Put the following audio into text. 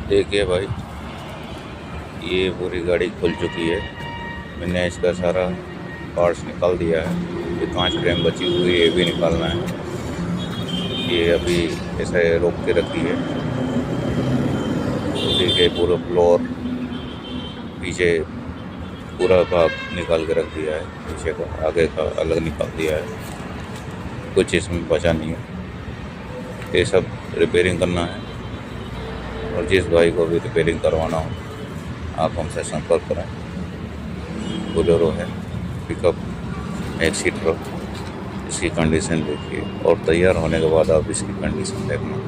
देखिए भाई, ये पूरी गाड़ी खुल चुकी है। मैंने इसका सारा पार्ट्स निकाल दिया है। ये 5 फ्रेम बची हुई है, ये भी निकालना है। ये अभी ऐसे रोक के रखी है। तो देखिए, पूरा फ्लोर, पीछे पूरा भाग निकाल के रख दिया है। पीछे का, आगे का अलग निकाल दिया है। कुछ इसमें बचा नहीं है। ये सब रिपेयरिंग करना है। और जिस भाई को भी रिपेयरिंग करवाना हो, आप हमसे संपर्क करें। बोलेरो है, पिकअप 1 सीटर। इसकी कंडीशन देखिए, और तैयार होने के बाद आप इसकी कंडीशन देखना।